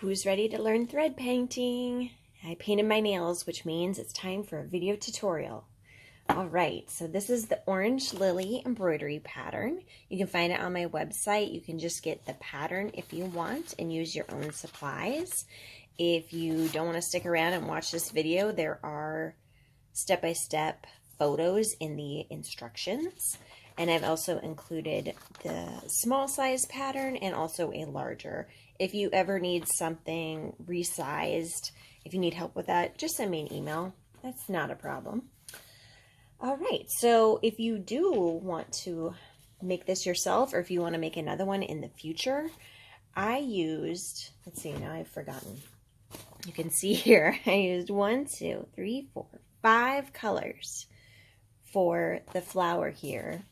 Who's ready to learn thread painting? I painted my nails, which means it's time for a video tutorial. All right, so this is the orange lily embroidery pattern. You can find it on my website. You can just get the pattern if you want and use your own supplies. If you don't want to stick around and watch this video, there are step-by-step photos in the instructions. And I've also included the small size pattern and also a larger. If you ever need something resized, if you need help with that, just send me an email. That's not a problem. All right, so if you do want to make this yourself, or if you want to make another one in the future, I used, let's see, now I've forgotten. You can see here, I used 1, 2, 3, 4, 5 colors for the flower here.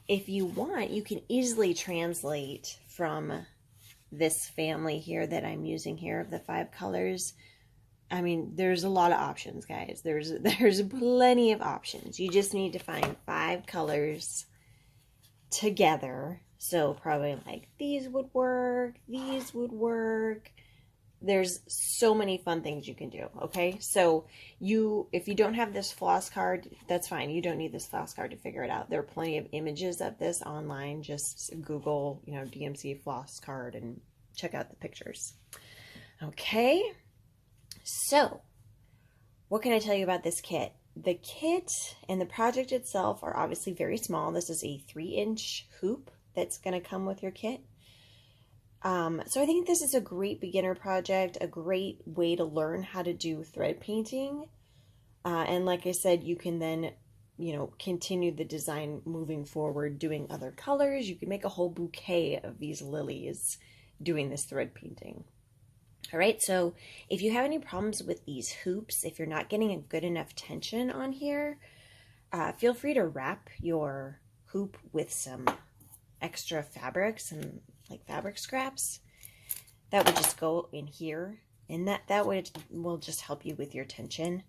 If you want, you can easily translate from this family here that I'm using here of the 5 colors. I mean, there's a lot of options, guys. There's plenty of options. You just need to find 5 colors together. So probably like these would work, these would work. There's so many fun things you can do, okay? So if you don't have this floss card, that's fine. You don't need this floss card to figure it out. There are plenty of images of this online. Just Google, DMC floss card and check out the pictures. Okay, so what can I tell you about this kit? The kit and the project itself are obviously very small. This is a 3-inch hoop that's going to come with your kit. So I think this is a great beginner project, a great way to learn how to do thread painting. And like I said, you can then, continue the design moving forward, doing other colors. You can make a whole bouquet of these lilies doing this thread painting. All right, so if you have any problems with these hoops, if you're not getting a good enough tension on here, feel free to wrap your hoop with some extra fabrics and like fabric scraps. That would just go in here, and that will just help you with your tension.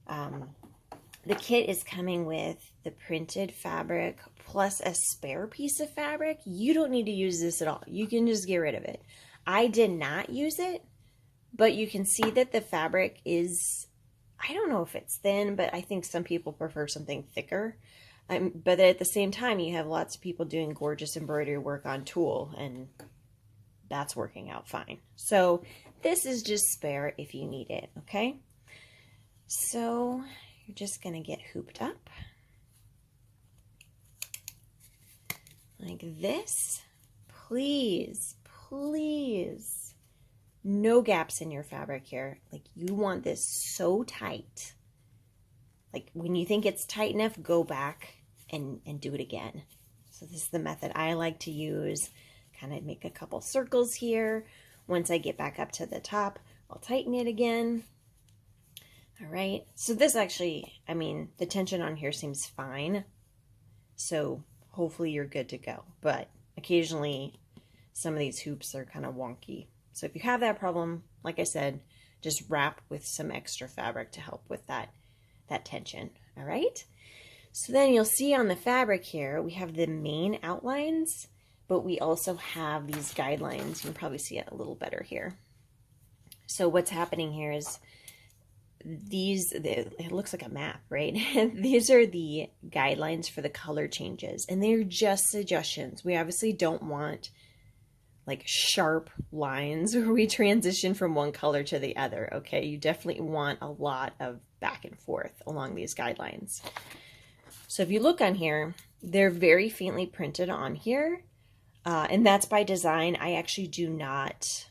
The kit is coming with the printed fabric plus a spare piece of fabric. You don't need to use this at all. You can just get rid of it. I did not use it, but you can see that the fabric is, I don't know if it's thin, but I think some people prefer something thicker. But at the same time, you have lots of people doing gorgeous embroidery work on tulle, and that's working out fine. So this is just spare if you need it, okay? So you're just going to get hooped up like this. Please, please, no gaps in your fabric here. Like, you want this so tight. Like, when you think it's tight enough, go back and do it again. So this is the method I like to use. Kind of make a couple circles here. Once I get back up to the top, I'll tighten it again. All right. So this actually, I mean, the tension on here seems fine. So hopefully you're good to go. But occasionally, some of these hoops are kind of wonky. So if you have that problem, like I said, just wrap with some extra fabric to help with that tension. All right. So then you'll see on the fabric here, we have the main outlines, but we also have these guidelines. You can probably see it a little better here. So what's happening here is it looks like a map, right? These are the guidelines for the color changes, and they're just suggestions. We obviously don't want like sharp lines where we transition from one color to the other, okay? You definitely want a lot of back and forth along these guidelines. So if you look on here, they're very faintly printed on here, and that's by design. I actually do not,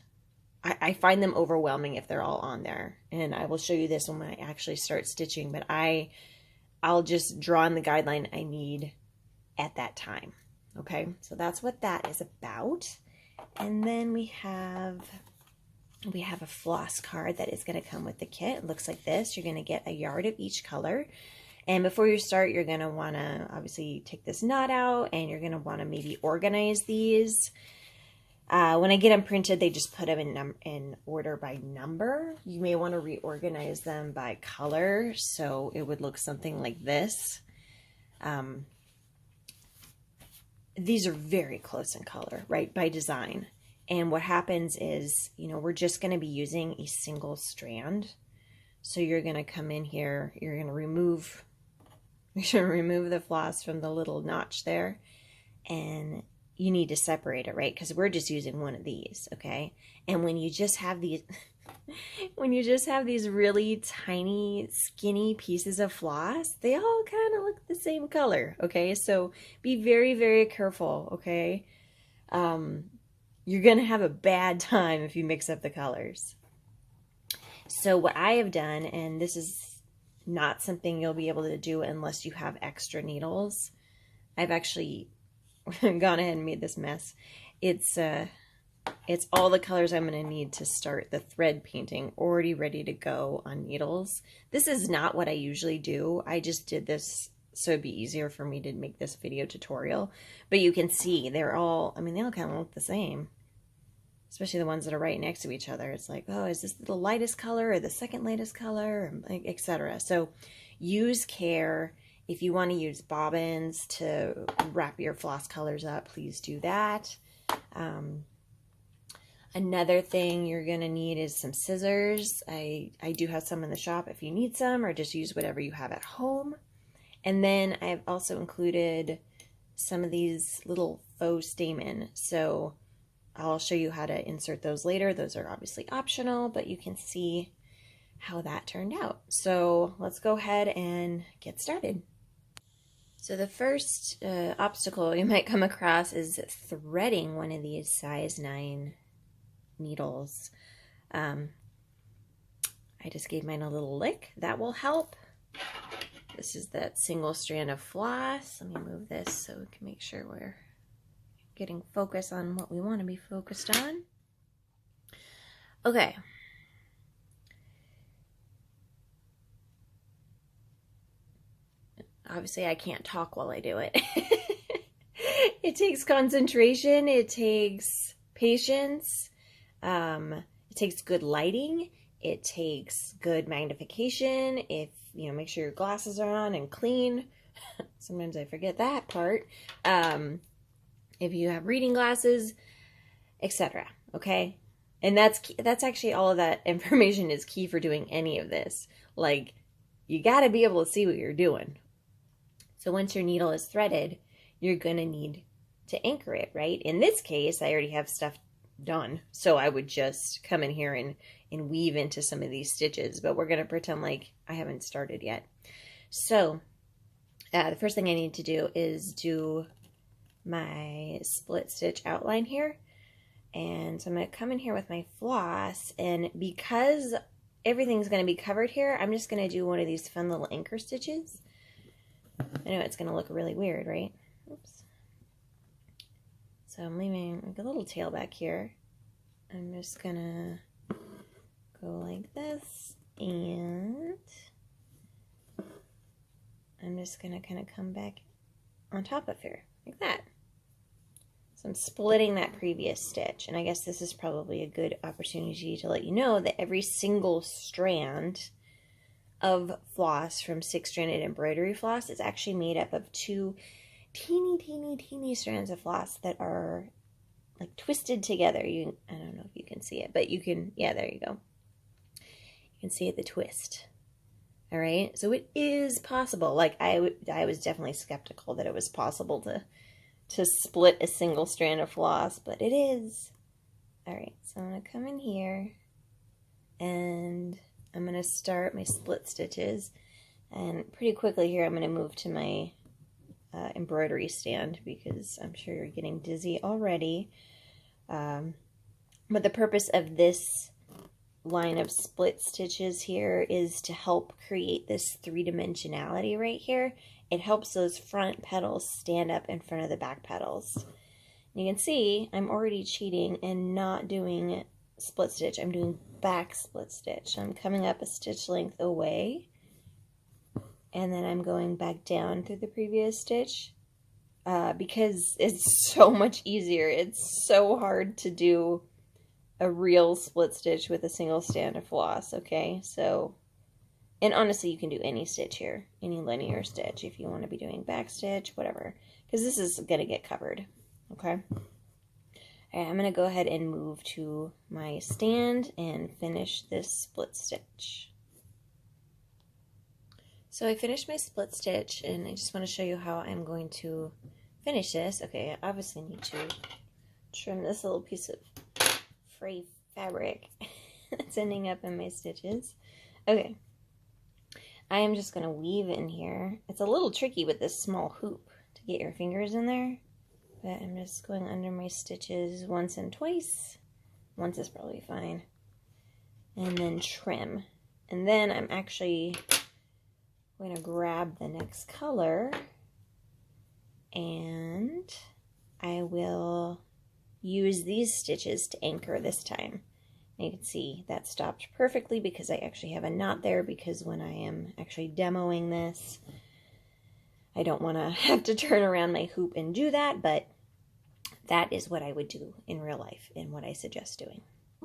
I find them overwhelming if they're all on there, and I will show you this when I actually start stitching, but I'll just draw in the guideline I need at that time, okay? So that's what that is about. And then we have a floss card that is going to come with the kit. It looks like this. You're going to get a yard of each color. And before you start, you're going to want to obviously take this knot out, and you're going to want to maybe organize these. When I get them printed, they just put them in order by number. You may want to reorganize them by color, so it would look something like this. These are very close in color, right, by design. And what happens is, you know, we're just going to be using a single strand. So you're going to come in here, you're going to remove the floss from the little notch there, and you need to separate it, right? Because we're just using one of these, okay? And when you just have these, really tiny, skinny pieces of floss, they all kind of look the same color, okay? So be very, very careful, okay? You're gonna have a bad time if you mix up the colors. So what I have done, and this is not something you'll be able to do unless you have extra needles. I've actually gone ahead and made this mess. It's all the colors I'm going to need to start the thread painting already ready to go on needles. This is not what I usually do. I just did this so it'd be easier for me to make this video tutorial. But you can see they're all, I mean, they all kind of look the same. Especially the ones that are right next to each other. It's like, oh, is this the lightest color or the second lightest color, etc. So use care. If you want to use bobbins to wrap your floss colors up, please do that. Another thing you're going to need is some scissors. I do have some in the shop if you need some, or just use whatever you have at home. And then I've also included some of these little faux stamen. So I'll show you how to insert those later. Those are obviously optional, but you can see how that turned out. So let's go ahead and get started. So the first obstacle you might come across is threading one of these size 9 needles. I just gave mine a little lick. That will help. This is that single strand of floss. Let me move this so we can make sure we're getting focus on what we want to be focused on. Okay. Obviously, I can't talk while I do it. It takes concentration. It takes patience. It takes good lighting. It takes good magnification. If, you know, make sure your glasses are on and clean. Sometimes I forget that part. If you have reading glasses, etc. Okay? And that's actually all of that information is key for doing any of this. Like, you got to be able to see what you're doing. So once your needle is threaded, you're going to need to anchor it, right? In this case, I already have stuff done. So I would just come in here and weave into some of these stitches. But we're going to pretend like I haven't started yet. So the first thing I need to do is do my split stitch outline here. And so I'm going to come in here with my floss, and because everything's going to be covered here, I'm just going to do one of these fun little anchor stitches. I know it's going to look really weird, right? Oops. So I'm leaving like a little tail back here. I'm just going to go like this, and I'm just going to kind of come back on top of here like that. So I'm splitting that previous stitch, and I guess this is probably a good opportunity to let you know that every single strand of floss from 6-stranded embroidery floss is actually made up of 2 teeny strands of floss that are like twisted together. I don't know if you can see it, but you can, yeah, there you go. You can see it, the twist. All right, so it is possible. Like I was definitely skeptical that it was possible to split a single strand of floss, but it is. All right, so I'm gonna come in here and I'm gonna start my split stitches, and pretty quickly here I'm gonna move to my embroidery stand because I'm sure you're getting dizzy already. But the purpose of this line of split stitches here is to help create this 3-dimensionality right here. It helps those front petals stand up in front of the back petals. You can see I'm already cheating and not doing split stitch. I'm doing back split stitch. I'm coming up a stitch length away, and then I'm going back down through the previous stitch because it's so much easier. It's so hard to do a real split stitch with a single strand of floss, okay? So, and honestly, you can do any stitch here, any linear stitch if you want to be doing back stitch, whatever, because this is going to get covered, okay? All Alright, I'm going to go ahead and move to my stand and finish this split stitch. So I finished my split stitch, and I just want to show you how I'm going to finish this. Okay, I obviously need to trim this little piece of frayed fabric that's ending up in my stitches. Okay, I am just going to weave in here. It's a little tricky with this small hoop to get your fingers in there, but I'm just going under my stitches once and twice. Once is probably fine. And then trim. And then I'm actually going to grab the next color, and I will use these stitches to anchor this time. And you can see that stopped perfectly because I actually have a knot there, because when I am actually demoing this, I don't want to have to turn around my hoop and do that, but that is what I would do in real life and what I suggest doing.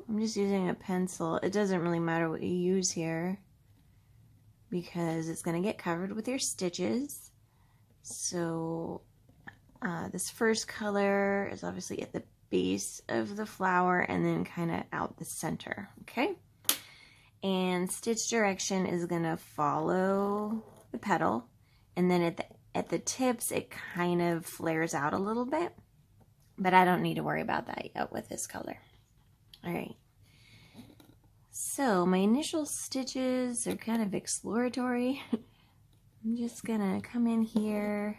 I'm just using a pencil. It doesn't really matter what you use here because it's going to get covered with your stitches. So this first color is obviously at the base of the flower and then kind of out the center, okay? And stitch direction is going to follow the petal, and then at the tips it kind of flares out a little bit, but I don't need to worry about that yet with this color. All right. So my initial stitches are kind of exploratory. I'm just gonna come in here.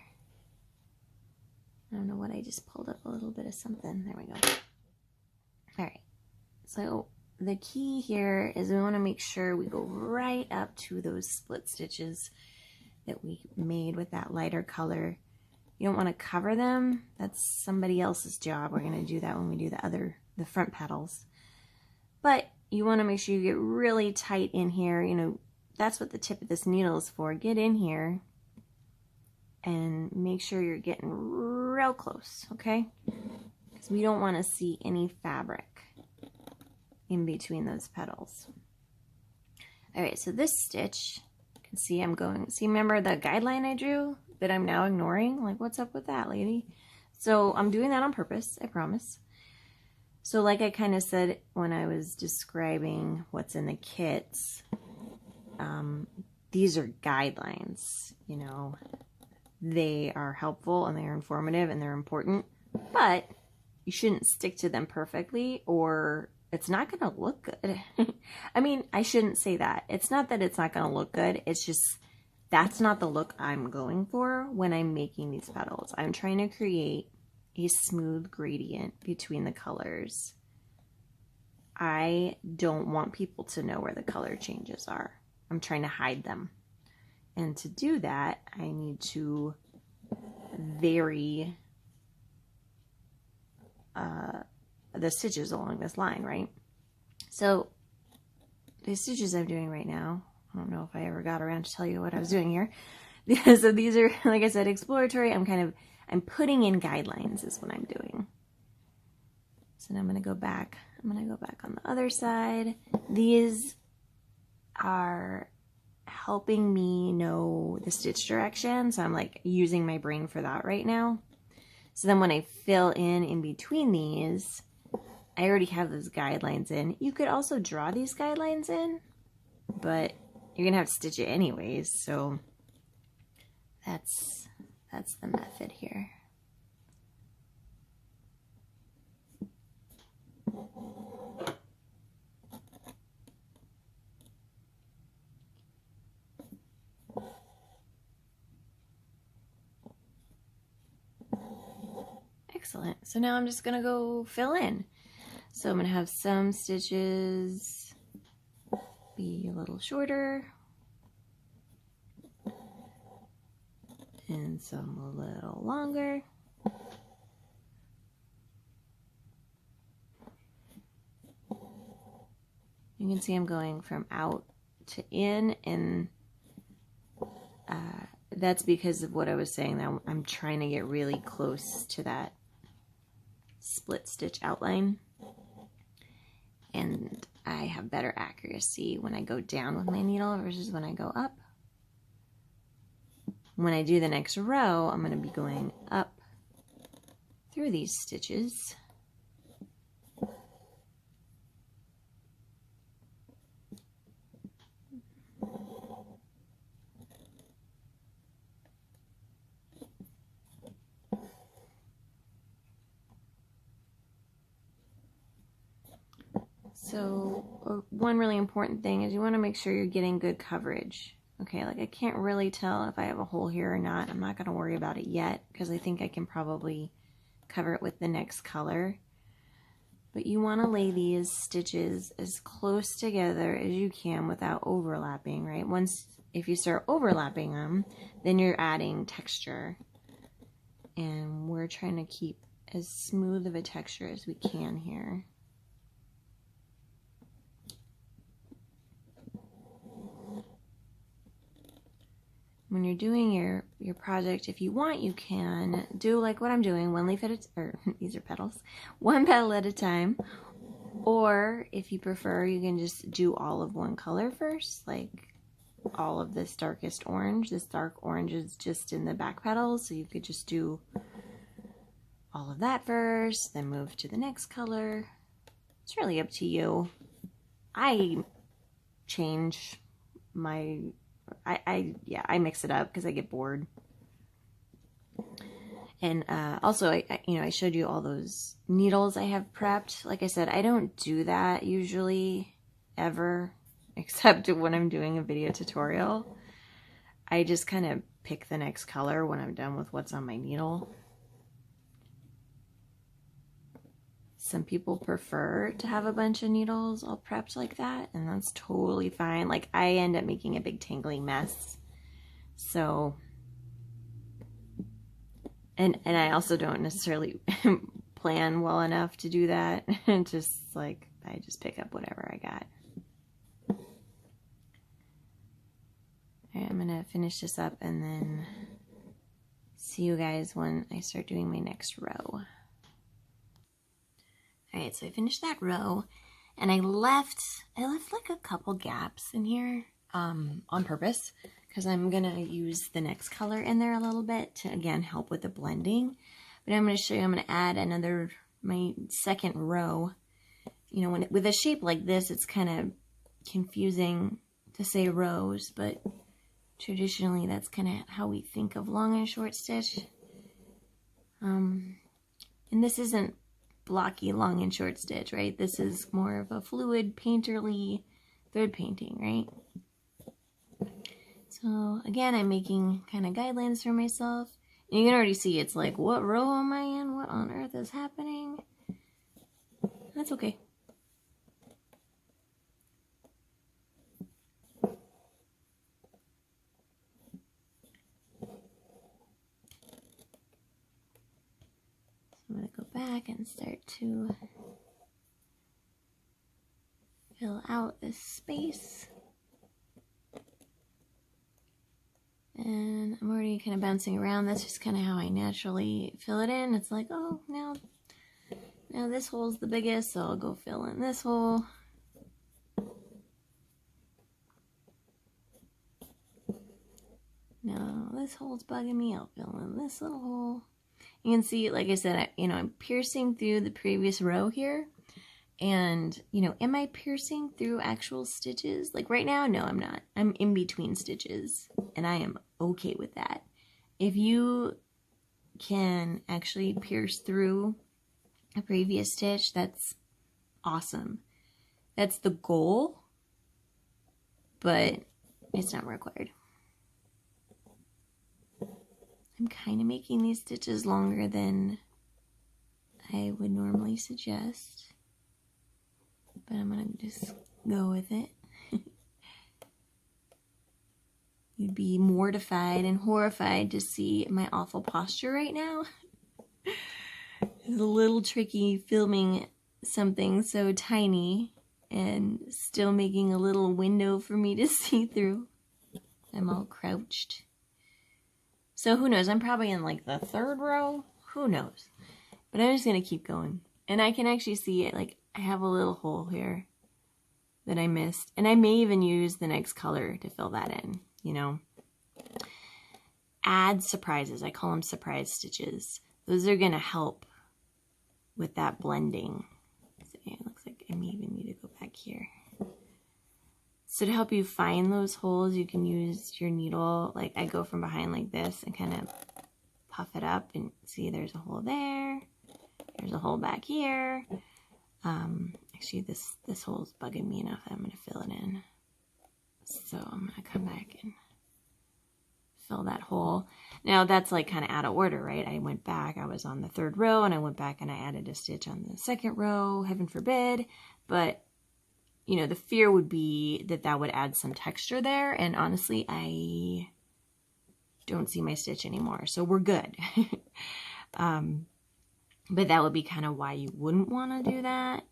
I don't know what, I just pulled up a little bit of something. There we go. All right. So the key here is we want to make sure we go right up to those split stitches that we made with that lighter color. You don't want to cover them. That's somebody else's job. We're going to do that when we do the front petals. But you want to make sure you get really tight in here. You know, that's what the tip of this needle is for. Get in here and make sure you're getting real close, okay? Because we don't want to see any fabric in between those petals. All right, so this stitch, you can see I'm going, see, remember the guideline I drew that I'm now ignoring? Like, what's up with that, lady? So I'm doing that on purpose, I promise. So like I kind of said when I was describing what's in the kits, these are guidelines, you know. They are helpful and they are informative and they're important, but you shouldn't stick to them perfectly or it's not going to look good. I mean, I shouldn't say that. It's not that it's not going to look good. It's just that's not the look I'm going for when I'm making these petals. I'm trying to create a smooth gradient between the colors. I don't want people to know where the color changes are. I'm trying to hide them. And to do that, I need to vary the stitches along this line, right? So the stitches I'm doing right now, I don't know if I ever got around to tell you what I was doing here. So these are, like I said, exploratory. I'm putting in guidelines is what I'm doing. So now I'm going to go back. I'm going to go back on the other side. These are helping me know the stitch direction. So I'm like using my brain for that right now. So then when I fill in between these, I already have those guidelines in. You could also draw these guidelines in, but you're going to have to stitch it anyways. So that's the method here. Excellent. So now I'm just going to go fill in. So I'm going to have some stitches be a little shorter and some a little longer. You can see I'm going from out to in, and that's because of what I was saying, that I'm trying to get really close to that split stitch outline, and I have better accuracy when I go down with my needle versus when I go up. When I do the next row, I'm going to be going up through these stitches So one really important thing is you want to make sure you're getting good coverage. Okay, like I can't really tell if I have a hole here or not. I'm not going to worry about it yet because I think I can probably cover it with the next color. But you want to lay these stitches as close together as you can without overlapping, right? If you start overlapping them, then you're adding texture. And we're trying to keep as smooth of a texture as we can here. When you're doing your project, if you want, you can do like what I'm doing, one leaf at a time, or these are petals, one petal at a time. Or if you prefer, you can just do all of one color first, like all of this darkest orange. This dark orange is just in the back petals, so you could just do all of that first, then move to the next color. It's really up to you. I change my I mix it up because I get bored. And also, I showed you all those needles I have prepped. Like I said, I don't do that usually, ever, except when I'm doing a video tutorial. I just kind of pick the next color when I'm done with what's on my needle. Some people prefer to have a bunch of needles all prepped like that, and that's totally fine. Like, I end up making a big tangly mess. So, and I also don't necessarily plan well enough to do that. Just like, I just pick up whatever I got. All right, I'm gonna finish this up and then see you guys when I start doing my next row. Alright, so I finished that row, and I left like a couple gaps in here on purpose, because I'm going to use the next color in there a little bit to, again, help with the blending. But I'm going to show you, I'm going to add my second row. You know, with a shape like this, it's kind of confusing to say rows, but traditionally that's kind of how we think of long and short stitch. And this isn't blocky long and short stitch, right? This is more of a fluid painterly thread painting, right? So again, I'm making kind of guidelines for myself. And you can already see it's like, what row am I in? What on earth is happening? That's okay. I'm going to go back and start to fill out this space. And I'm already kind of bouncing around. That's just kind of how I naturally fill it in. It's like, oh, now this hole's the biggest, so I'll go fill in this hole. No, this hole's bugging me. I'll fill in this little hole. You can see, like I said, I'm piercing through the previous row here. And, am I piercing through actual stitches? Like right now, no, I'm not. I'm in between stitches, and I am okay with that. If you can actually pierce through a previous stitch, that's awesome. That's the goal, but it's not required. I'm kind of making these stitches longer than I would normally suggest, but I'm going to just go with it. You'd be mortified and horrified to see my awful posture right now. It's a little tricky filming something so tiny and still making a little window for me to see through. I'm all crouched. So who knows? I'm probably in like the third row. Who knows? But I'm just going to keep going. And I can actually see it. Like, I have a little hole here that I missed. And I may even use the next color to fill that in, Add surprises. I call them surprise stitches. Those are going to help with that blending. So it looks like I may even need to go back here. So to help you find those holes, you can use your needle. Like, I go from behind like this and kind of puff it up, and see there's a hole there. There's a hole back here. I Actually, this hole is bugging me enough that I'm going to fill it in. So I'm going to come back and fill that hole. Now that's like kind of out of order, right? I went back, I was on the 3rd row, and I went back and I added a stitch on the 2nd row, heaven forbid. But, you know, the fear would be that that would add some texture there. And honestly, I don't see my stitch anymore. So we're good. But that would be kind of why you wouldn't want to do that.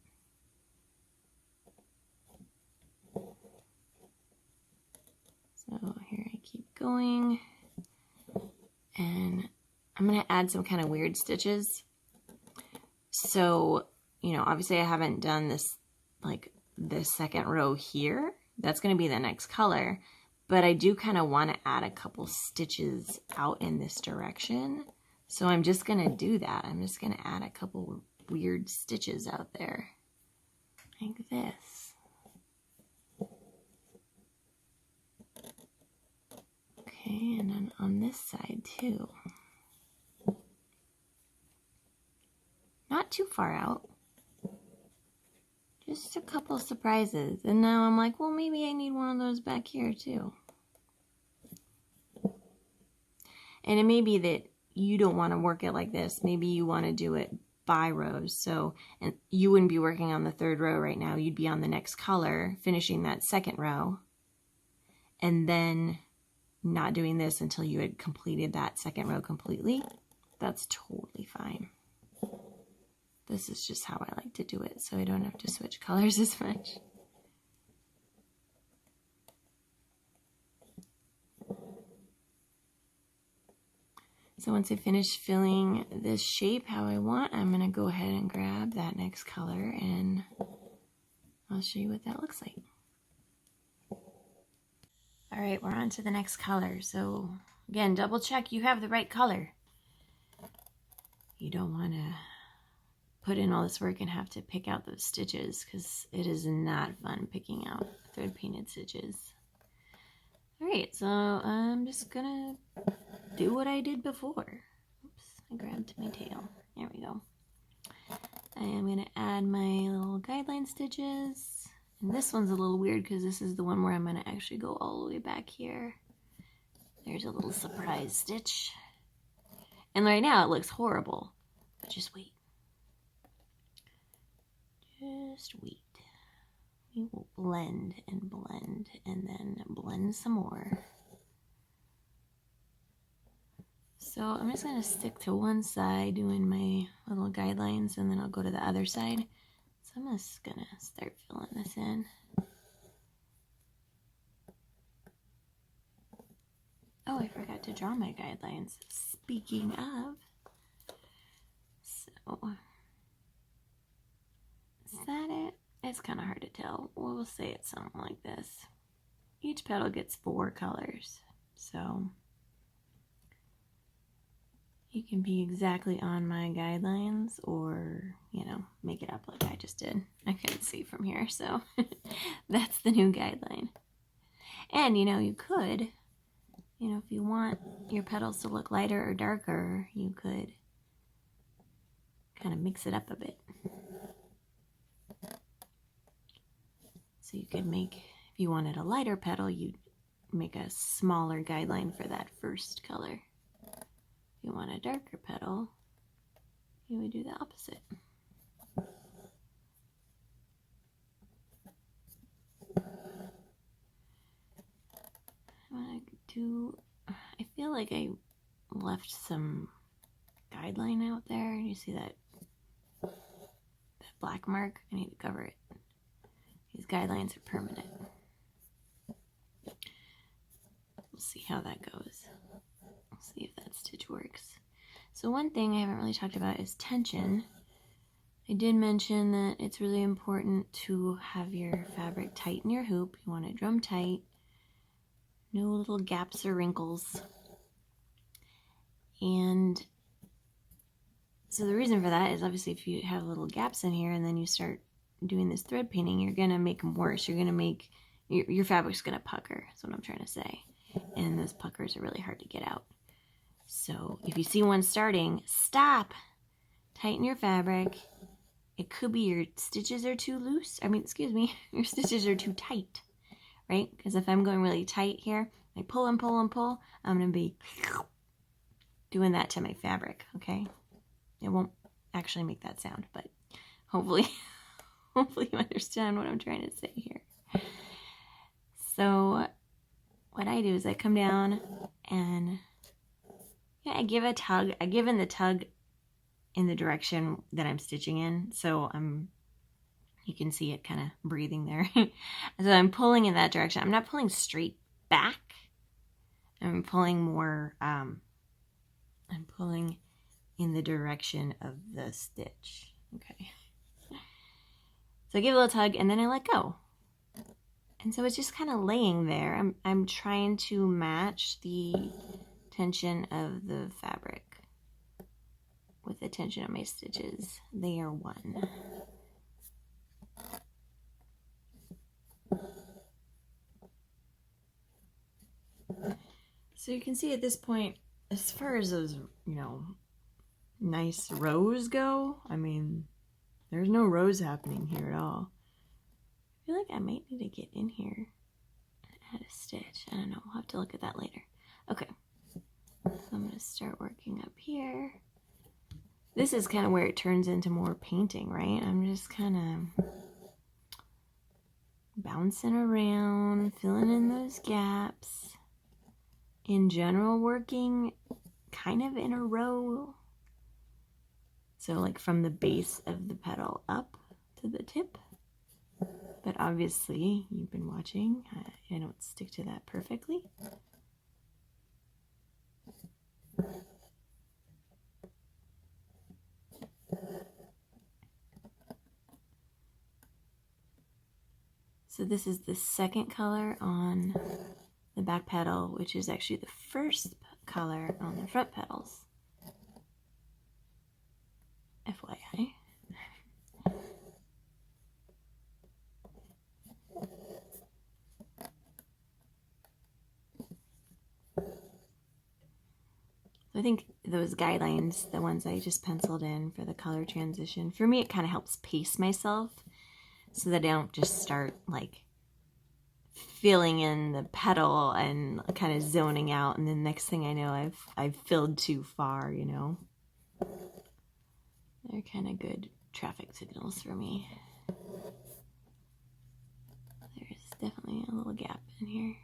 So here I keep going, and I'm going to add some kind of weird stitches. So, you know, obviously I haven't done this, like this 2nd row here. That's going to be the next color, but I do kind of want to add a couple stitches out in this direction. So I'm just going to do that. I'm just going to add a couple weird stitches out there, like this. Okay, and then on this side too. Not too far out. Just a couple surprises. And now I'm like, well, maybe I need one of those back here too. And it may be that you don't want to work it like this. Maybe you want to do it by rows. So, and you wouldn't be working on the 3rd row right now. You'd be on the next color, finishing that 2nd row. And then not doing this until you had completed that 2nd row completely. That's totally fine. This is just how I like to do it, so I don't have to switch colors as much. So once I finish filling this shape how I want, I'm going to go ahead and grab that next color, and I'll show you what that looks like. All right, we're on to the next color. So again, double check you have the right color. You don't want to put in all this work and have to pick out those stitches, because it is not fun picking out thread painted stitches. All right, so I'm just gonna do what I did before. Oops, I grabbed my tail. There we go. I am gonna add my little guideline stitches. And this one's a little weird because this is the one where I'm going to actually go all the way back here. There's a little surprise stitch. And right now it looks horrible. But just wait. Just wait. We will blend and then blend some more. So I'm just going to stick to one side doing my little guidelines, and then I'll go to the other side. So I'm just going to start filling this in. Oh, I forgot to draw my guidelines. Speaking of, so is that it? It's kind of hard to tell. We'll say it's something like this. Each petal gets 4 colors, so you can be exactly on my guidelines, or, you know, make it up like I just did. I couldn't see from here, so that's the new guideline. And, you know, you could, you know, if you want your petals to look lighter or darker, you could kind of mix it up a bit. So you could make, if you wanted a lighter petal, you'd make a smaller guideline for that first color. If you want a darker petal, you would do the opposite. I feel like I left some guideline out there. You see that black mark? I need to cover it. These guidelines are permanent. We'll see how that goes. We'll see if that stitch works. So one thing I haven't really talked about is tension. I did mention that it's really important to have your fabric tight in your hoop. You want it drum tight. No little gaps or wrinkles. And so the reason for that is obviously if you have little gaps in here and then you start doing this thread painting, you're going to make them worse. You're going to make, your fabric's going to pucker. That's what I'm trying to say. And those puckers are really hard to get out. So if you see one starting, stop. Tighten your fabric it could be your stitches are too loose. I mean, excuse me, your stitches are too tight, right? Because if I'm going really tight here, I pull and pull and pull, I'm going to be doing that to my fabric, okay? It won't actually make that sound, but hopefully, hopefully you understand what I'm trying to say here. So what I do is I come down and I give a tug. I give in the tug in the direction that I'm stitching in. So you can see it kind of breathing there. So I'm pulling in that direction. I'm not pulling straight back. I'm pulling more, I'm pulling in the direction of the stitch. Okay. So I give a little tug and then I let go. And so it's just kind of laying there. I'm trying to match the tension of the fabric with the tension of my stitches. They are one. So you can see at this point, as far as those, nice rows go, I mean, there's no rows happening here at all. I feel like I might need to get in here and add a stitch. I don't know. We'll have to look at that later. Okay. So I'm going to start working up here. This is kind of where it turns into more painting, right? I'm just kind of bouncing around, filling in those gaps. In general, working kind of in a row. So like from the base of the petal up to the tip. But obviously, you've been watching. I don't stick to that perfectly. So this is the second color on the back petal, which is actually the first color on the front petals. FYI. So I think those guidelines, the ones I just penciled in for the color transition, for me it kind of helps pace myself so that I don't just start like filling in the petal and kind of zoning out, and the next thing I know I've filled too far, They're kind of good traffic signals for me. There's definitely a little gap in here.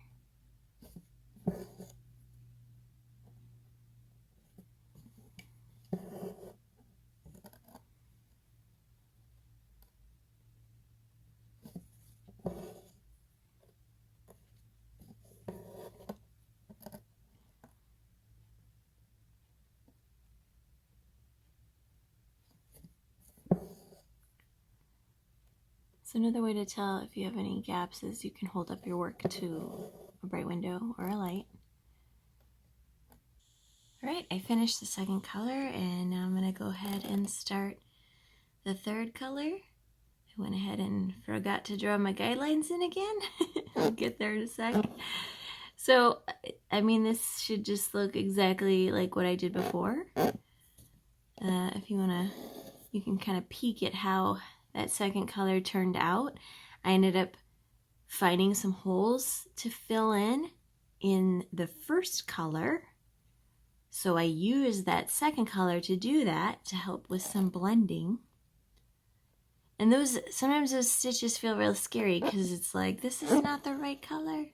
So another way to tell if you have any gaps is you can hold up your work to a bright window or a light. Alright, I finished the second color and now I'm going to go ahead and start the third color. I went ahead and forgot to draw my guidelines in again. I'll get there in a sec. So, I mean, this should just look exactly like what I did before. If you want to, you can kind of peek at how that second color turned out. I ended up finding some holes to fill in the first color. So I used that second color to do that to help with some blending. And sometimes those stitches feel real scary because it's like, this is not the right color.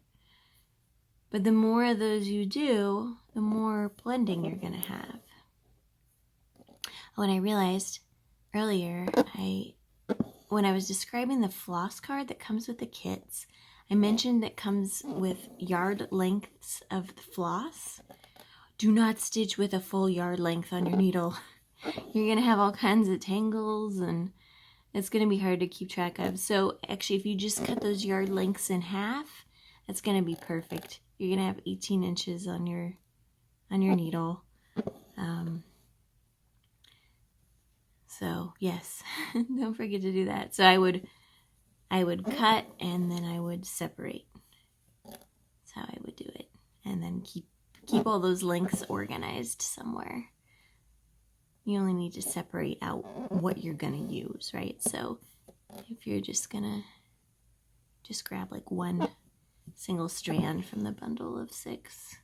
But the more of those you do, the more blending you're going to have. When I realized earlier, when I was describing the floss card that comes with the kits, I mentioned that comes with yard lengths of the floss. Do not stitch with a full yard length on your needle. You're going to have all kinds of tangles and it's going to be hard to keep track of. So actually, if you just cut those yard lengths in half, that's going to be perfect. You're going to have 18 inches on your needle. So yes, don't forget to do that. So I would cut and then I would separate. That's how I would do it. And then keep all those lengths organized somewhere. you only need to separate out what you're going to use, right? So if you're just going to just grab like one single strand from the bundle of 6.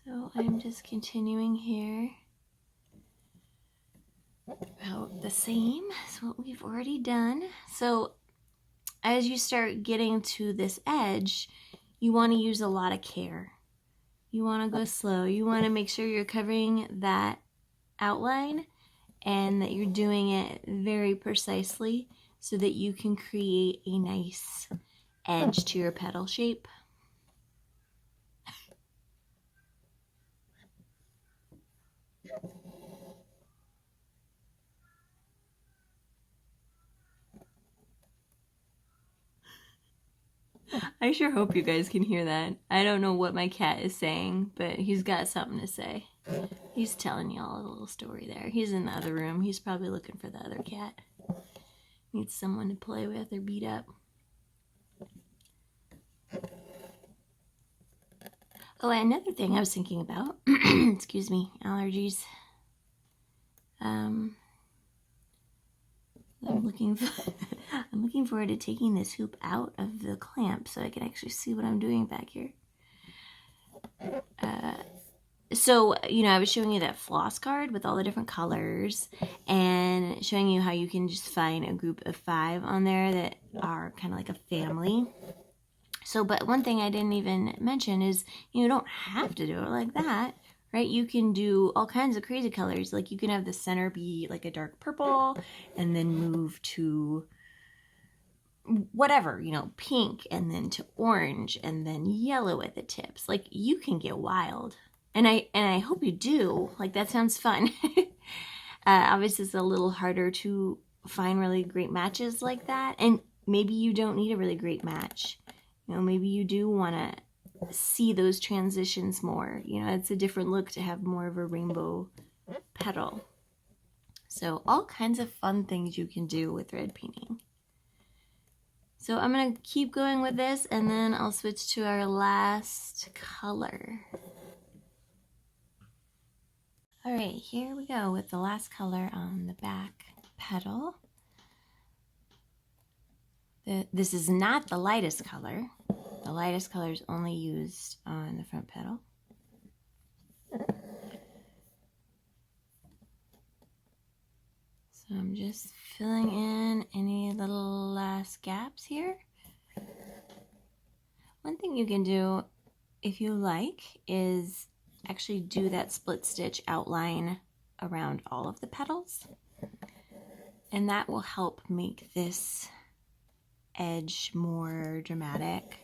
So I'm just continuing here about the same as what we've already done. So as you start getting to this edge, you want to use a lot of care. You want to go slow. You want to make sure you're covering that outline and that you're doing it very precisely so that you can create a nice edge to your petal shape. I sure hope you guys can hear that. I don't know what my cat is saying, but he's got something to say. He's telling y'all a little story there. He's in the other room. He's probably looking for the other cat. Needs someone to play with or beat up. Oh, and another thing I was thinking about, excuse me, allergies. I'm looking forward to taking this hoop out of the clamp so I can actually see what I'm doing back here. So, you know, I was showing you that floss card with all the different colors and showing you how you can just find a group of 5 on there that are kind of like a family. So, but one thing I didn't even mention is you don't have to do it like that, right? You can do all kinds of crazy colors. Like you can have the center be like a dark purple and then move to whatever, you know, pink and then to orange and then yellow at the tips. Like you can get wild. And I hope you do. Like that sounds fun. Obviously it's a little harder to find really great matches like that. And maybe you don't need a really great match. You know, maybe you do want to see those transitions more. You know, it's a different look to have more of a rainbow petal. So all kinds of fun things you can do with thread painting. So I'm going to keep going with this and then I'll switch to our last color. All right, here we go with the last color on the back petal. This is not the lightest color. The lightest color is only used on the front petal. So I'm just filling in any little last gaps here. One thing you can do, if you like, is actually do that split stitch outline around all of the petals. And that will help make this edge more dramatic.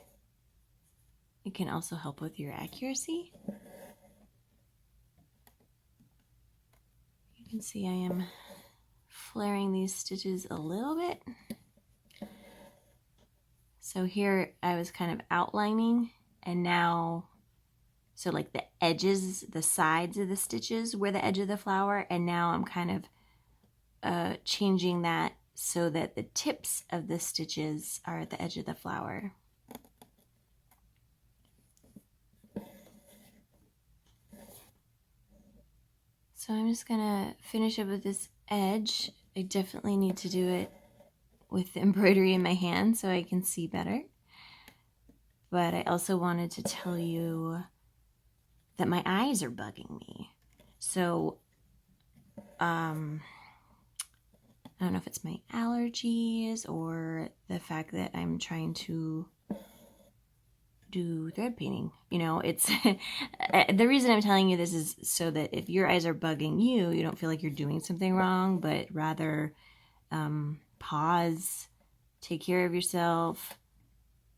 It can also help with your accuracy. You can see I am flaring these stitches a little bit. So here I was kind of outlining and now, so like the edges, the sides of the stitches were the edge of the flower, and now I'm kind of changing that so that the tips of the stitches are at the edge of the flower. So I'm just gonna finish up with this edge. I definitely need to do it with embroidery in my hand so I can see better. But I also wanted to tell you that my eyes are bugging me. So, I don't know if it's my allergies or the fact that I'm trying to do thread painting. You know, it's the reason I'm telling you this is so that if your eyes are bugging you, you don't feel like you're doing something wrong, but rather pause, take care of yourself.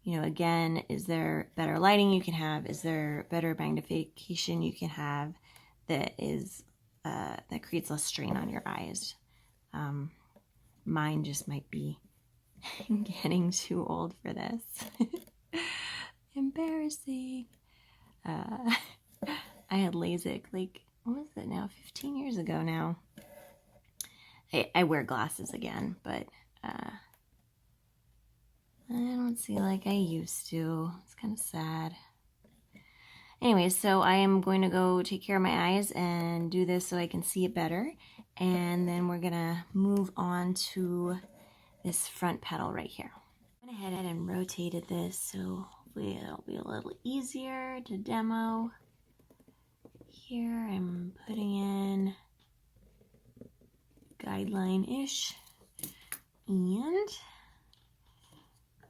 You know, again, is there better lighting you can have? Is there better magnification you can have that is that creates less strain on your eyes? Mine just might be getting too old for this. Embarrassing. I had LASIK, like, what was it now? 15 years ago now. I wear glasses again, but I don't see like I used to. It's kind of sad. Anyway, so I am going to go take care of my eyes and do this so I can see it better. And then we're going to move on to this front petal right here. I went ahead and rotated this so hopefully it'll be a little easier to demo. Here I'm putting in guideline-ish, and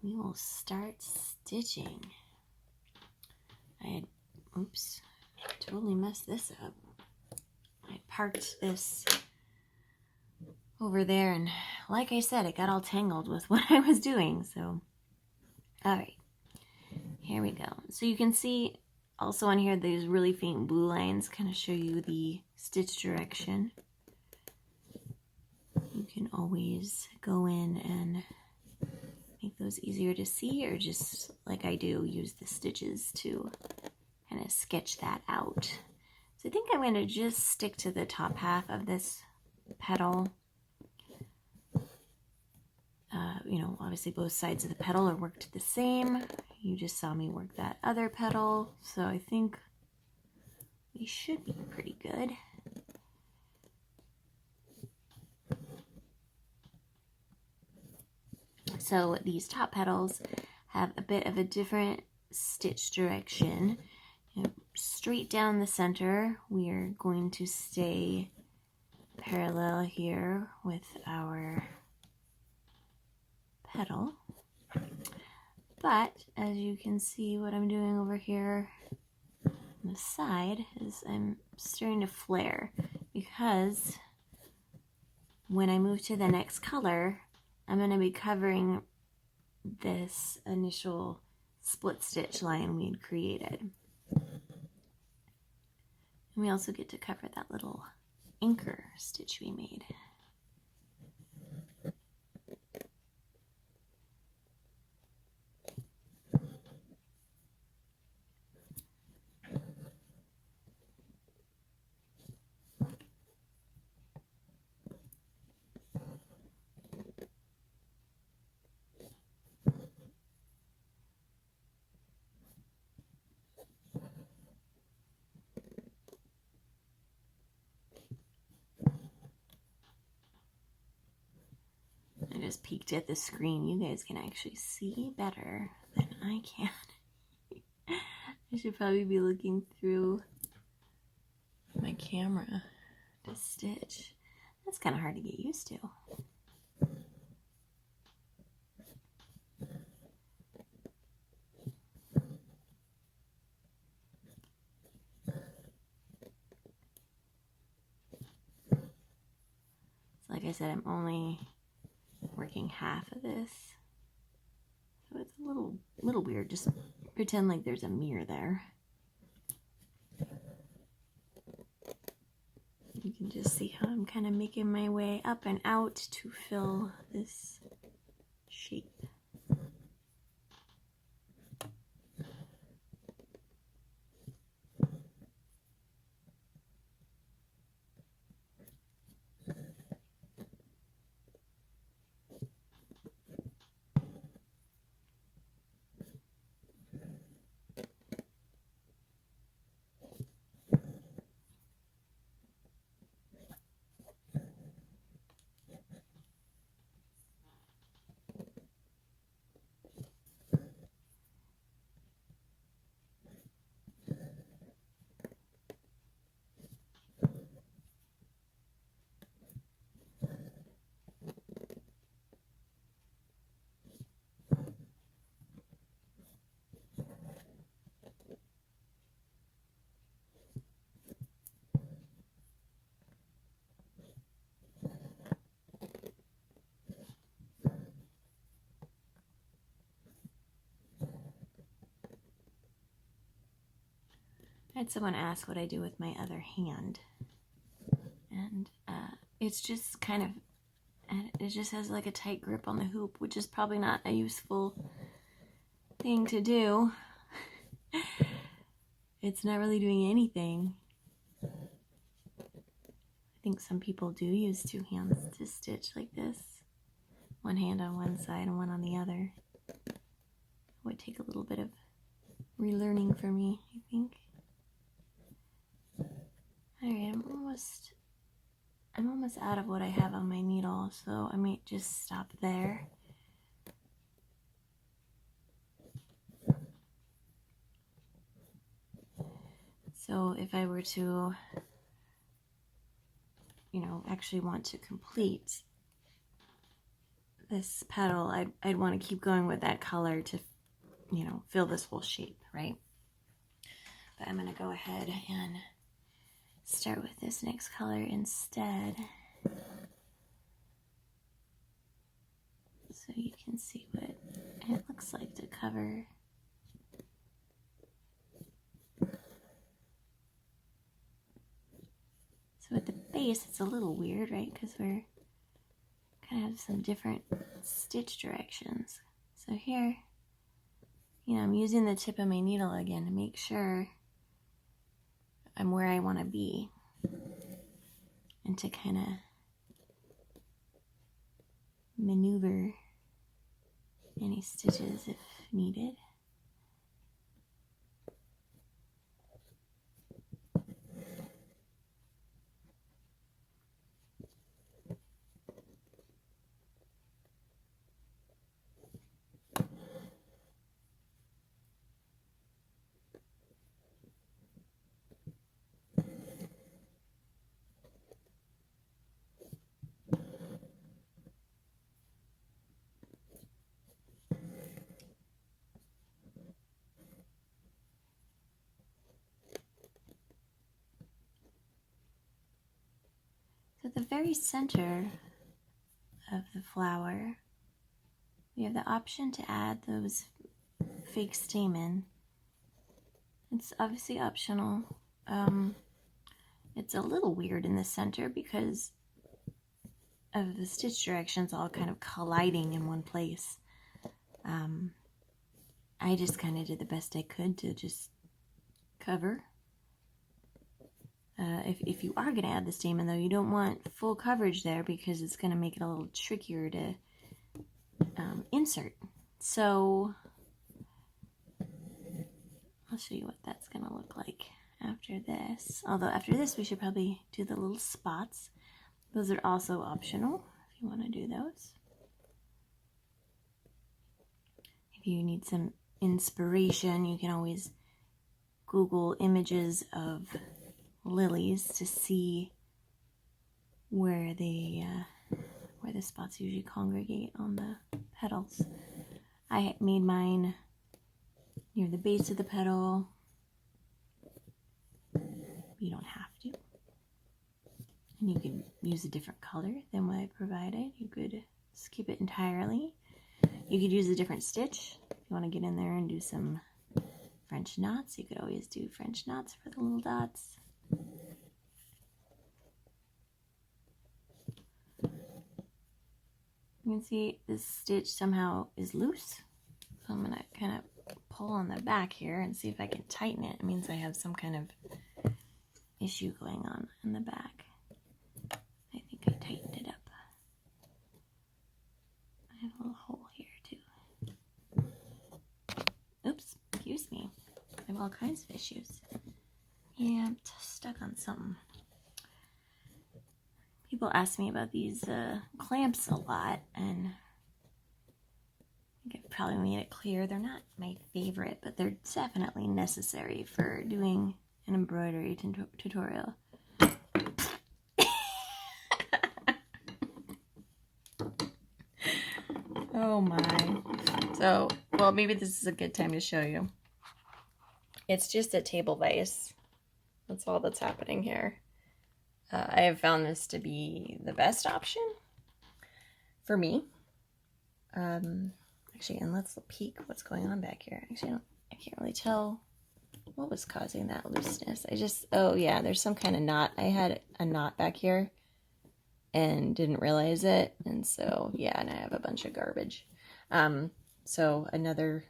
we will start stitching. Oops, totally messed this up. I parked this over there, and like I said, it got all tangled with what I was doing, so all right, here we go. So you can see also on here these really faint blue lines kind of show you the stitch direction. You can always go in and make those easier to see, or just like I do, use the stitches to kind of sketch that out. So I think I'm going to just stick to the top half of this petal. You know, obviously both sides of the petal are worked the same. You just saw me work that other petal, so I think we should be pretty good. So these top petals have a bit of a different stitch direction. You know, straight down the center, we are going to stay parallel here with our petal. But as you can see, what I'm doing over here on the side is I'm starting to flare, because when I move to the next color, I'm going to be covering this initial split stitch line we had created. And we also get to cover that little anchor stitch we made. I just peeked at the screen. You guys can actually see better than I can. I should probably be looking through my camera to stitch. That's kind of hard to get used to. So like I said, I'm only working half of this, so it's a little weird. Just pretend like there's a mirror there. You can just see how I'm kind of making my way up and out to fill this shape. I had someone ask what I do with my other hand, and it's just kind of, it just has like a tight grip on the hoop, which is probably not a useful thing to do. It's not really doing anything. I think some people do use two hands to stitch like this. One hand on one side and one on the other. would take a little bit of relearning for me, I think. Alright, I'm almost out of what I have on my needle, so I might just stop there. So if I were to, you know, actually want to complete this petal, I'd want to keep going with that color to, you know, fill this whole shape, right? But I'm going to go ahead and start with this next color instead, so you can see what it looks like to cover. So at the base, it's a little weird, right? Because we're kind of have some different stitch directions. So here, you know, I'm using the tip of my needle again to make sure I'm where I want to be, and to kind of maneuver any stitches if needed. So at the very center of the flower, we have the option to add those fake stamen. It's obviously optional. It's a little weird in the center because of the stitch directions all kind of colliding in one place. I just kind of did the best I could to just cover. If you are going to add the stamen, though, you don't want full coverage there because it's going to make it a little trickier to insert. So I'll show you what that's going to look like after this. Although after this, we should probably do the little spots. Those are also optional if you want to do those. If you need some inspiration, you can always Google images of lilies to see where the spots usually congregate on the petals. I made mine near the base of the petal. You don't have to. And you can use a different color than what I provided. You could skip it entirely. You could use a different stitch. If you want to get in there and do some French knots, you could always do French knots for the little dots. You can see this stitch somehow is loose. So I'm going to kind of pull on the back here and see if I can tighten it. It means I have some kind of issue going on in the back. I think I tightened it up. I have a little hole here too. Oops, excuse me. I have all kinds of issues. Yeah, I'm stuck on something. People ask me about these clamps a lot, and I think I've probably made it clear they're not my favorite, but they're definitely necessary for doing an embroidery tutorial. Oh my. So, well, maybe this is a good time to show you. It's just a table vase. That's all that's happening here. I have found this to be the best option for me. Actually, and let's peek what's going on back here. Actually, I can't really tell what was causing that looseness. Oh yeah, there's some kind of knot. I had a knot back here and didn't realize it. And so, yeah, and I have a bunch of garbage. So another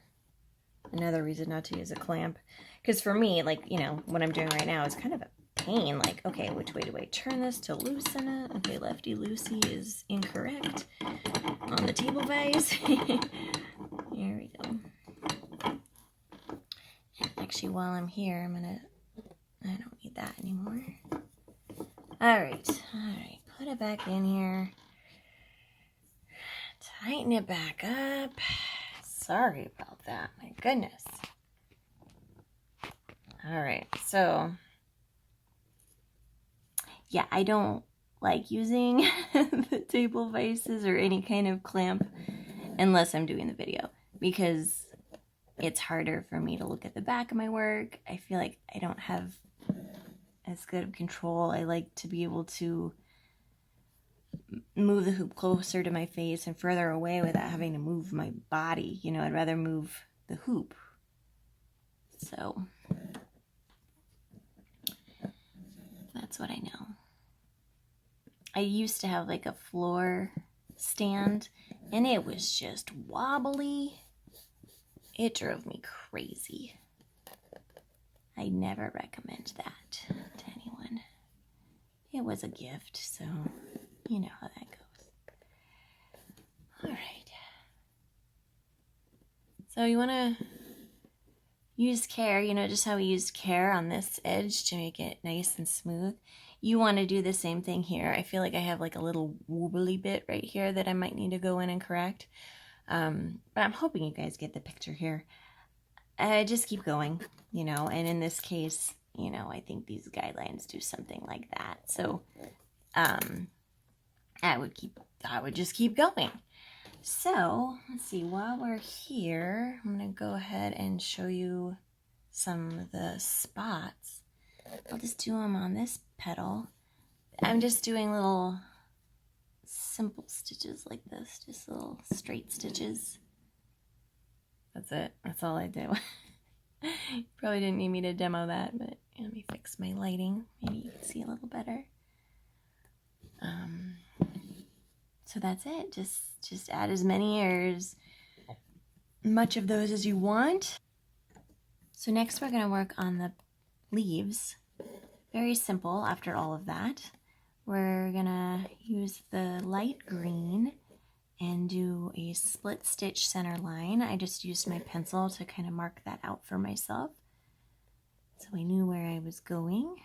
reason not to use a clamp. Because for me, like, you know, what I'm doing right now is kind of a pain. Like, okay, which way do I turn this to loosen it? Okay, lefty loosey is incorrect on the table vase. Here actually, while I'm here, I don't need that anymore. Alright, put it back in here. Tighten it back up. Sorry about that, my goodness. Alright, so, yeah, I don't like using the table vices or any kind of clamp unless I'm doing the video, because it's harder for me to look at the back of my work. I feel like I don't have as good of control. I like to be able to move the hoop closer to my face and further away without having to move my body. You know, I'd rather move the hoop. So that's what I know. I used to have like a floor stand and it was just wobbly. It drove me crazy. I never recommend that to anyone. It was a gift, so you know how that goes. All right. So you want to use care, you know, just how we used care on this edge to make it nice and smooth. You want to do the same thing here. I feel like I have like a little wobbly bit right here that I might need to go in and correct. But I'm hoping you guys get the picture here. Just keep going, you know, and in this case, you know, I think these guidelines do something like that. So, I would just keep going. So, let's see, while we're here, I'm going to go ahead and show you some of the spots. I'll just do them on this petal. I'm just doing little simple stitches like this, just little straight stitches. That's it. That's all I do. Probably didn't need me to demo that, but let me fix my lighting. Maybe you can see a little better. So that's it. Just add as many or as much of those as you want. So next we're going to work on the leaves. Very simple after all of that. We're going to use the light green and do a split stitch center line. I just used my pencil to kind of mark that out for myself, so I knew where I was going.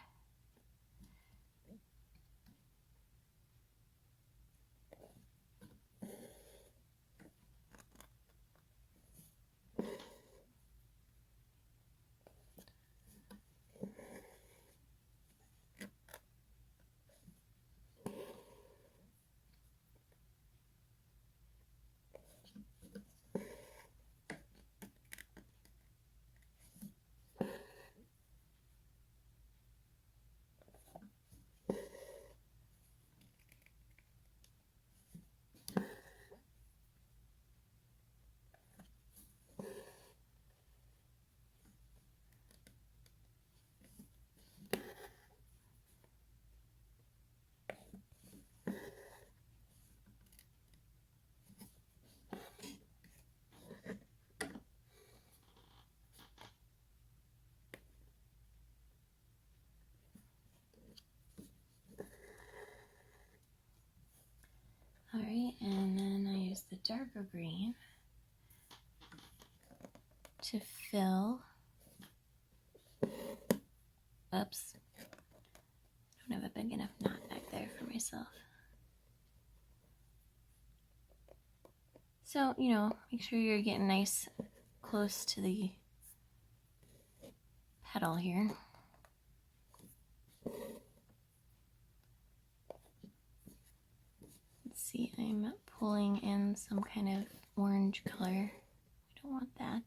Alright, and then I use the darker green to fill. Oops. I don't have a big enough knot back there for myself. So, you know, make sure you're getting nice close to the petal here. Let's see, I'm pulling in some kind of orange color. I don't want that.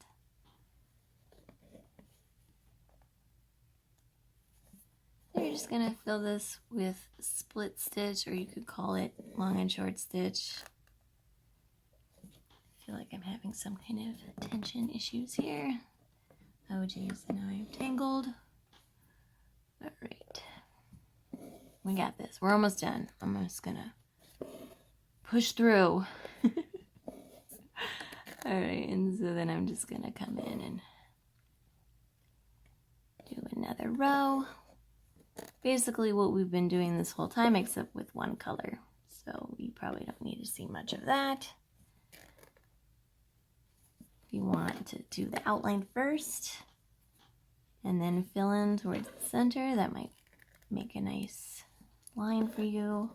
So you're just going to fill this with split stitch, or you could call it long and short stitch. I feel like I'm having some kind of tension issues here. Oh geez, now I'm tangled. Alright. We got this. We're almost done. I'm just gonna push through. Alright, and so then I'm just gonna come in and do another row. Basically what we've been doing this whole time, except with one color. So you probably don't need to see much of that. If you want to do the outline first, and then fill in towards the center. That might make a nice line for you.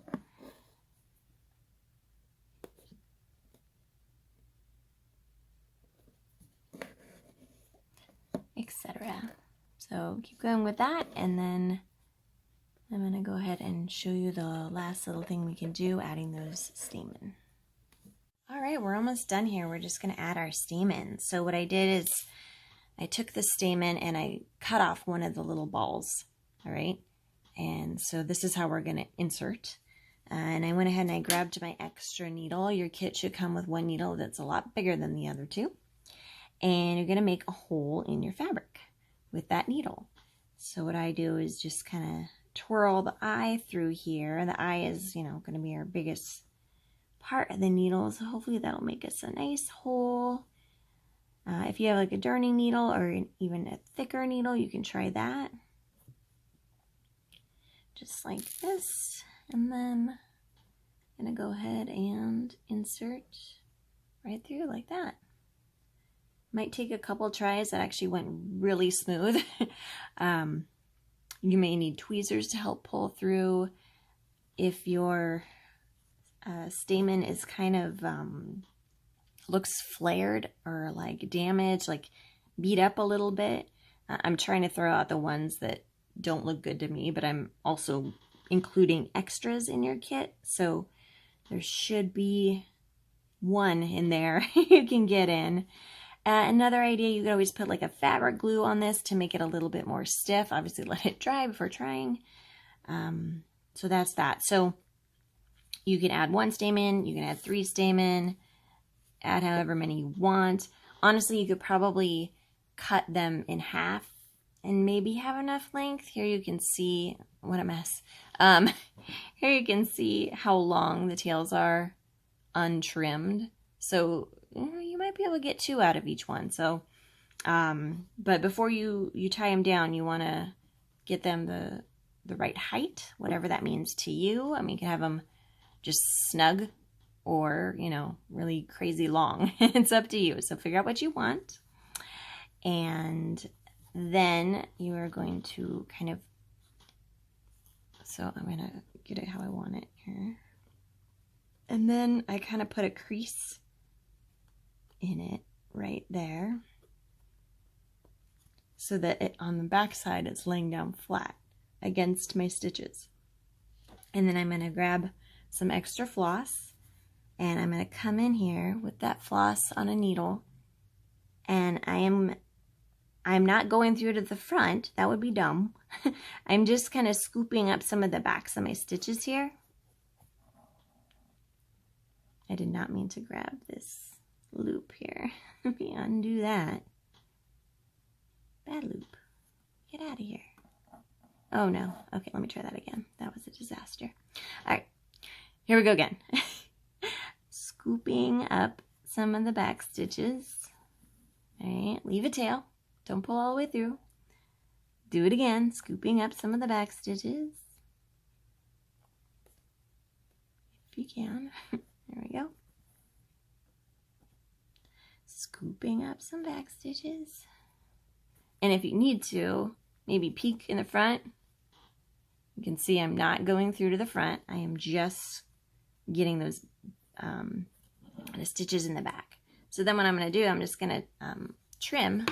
Etc. So keep going with that, and then I'm going to go ahead and show you the last little thing we can do, adding those stamen. All right, we're almost done here. We're just going to add our stamen. So what I did is I took the stamen and I cut off one of the little balls, all right? And so this is how we're going to insert. And I went ahead and I grabbed my extra needle. Your kit should come with one needle that's a lot bigger than the other two. And you're going to make a hole in your fabric with that needle. So what I do is just kind of twirl the eye through here. The eye is, going to be our biggest part of the needle, so hopefully that'll make us a nice hole. If you have like a darning needle or even a thicker needle, you can try that. Just like this. And then I'm going to go ahead and insert right through like that. Might take a couple tries. That actually went really smooth. You may need tweezers to help pull through. If your stamen is kind of looks flared or like damaged, like beat up a little bit, I'm trying to throw out the ones that don't look good to me, but I'm also including extras in your kit, so there should be one in there you can get in. Another idea, you could always put like a fabric glue on this to make it a little bit more stiff. Obviously let it dry before trying. So that's that. So you can add 1 stamen, you can add 3 stamen, add however many you want. Honestly, you could probably cut them in half and maybe have enough length. Here you can see, what a mess. Here you can see how long the tails are untrimmed. So you might be able to get 2 out of each one. So, but before you tie them down, you want to get them the right height, whatever that means to you. I mean, you can have them just snug or, really crazy long. It's up to you. So figure out what you want. And then you are going to kind of, so I'm going to get it how I want it here. And then I kind of put a crease in it right there so that it on the back side it's laying down flat against my stitches. And then I'm going to grab some extra floss and I'm going to come in here with that floss on a needle, and I'm not going through to the front. That would be dumb. I'm just kind of scooping up some of the backs of my stitches here. I did not mean to grab this loop here. Let me undo that. Bad loop. Get out of here. Oh no. Okay, let me try that again. That was a disaster. All right, here we go again. Scooping up some of the back stitches. All right, leave a tail. Don't pull all the way through. Do it again, scooping up some of the back stitches. If you can. There we go. Scooping up some back stitches. And if you need to, maybe peek in the front. You can see I'm not going through to the front. I am just getting those the stitches in the back. So then what I'm going to do, I'm just going to trim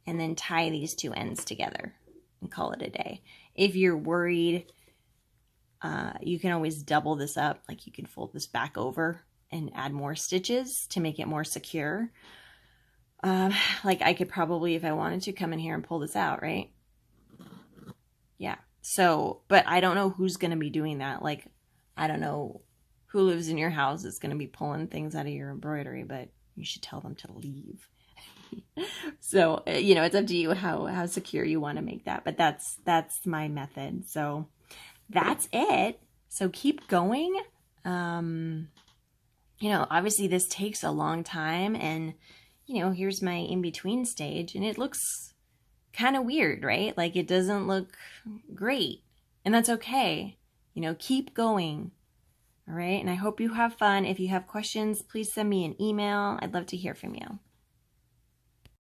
and then tie these 2 ends together and call it a day. If you're worried, you can always double this up. Like you can fold this back over and add more stitches to make it more secure. Like I could probably, if I wanted to, come in here and pull this out, right? Yeah. So, but I don't know who's going to be doing that. Like, I don't know who lives in your house is going to be pulling things out of your embroidery, but you should tell them to leave. So, it's up to you how secure you want to make that, but that's my method. So that's it. So keep going. Obviously this takes a long time, and, here's my in-between stage, and it looks kind of weird, right? Like it doesn't look great, and that's okay. Keep going. All right. And I hope you have fun. If you have questions, please send me an email. I'd love to hear from you.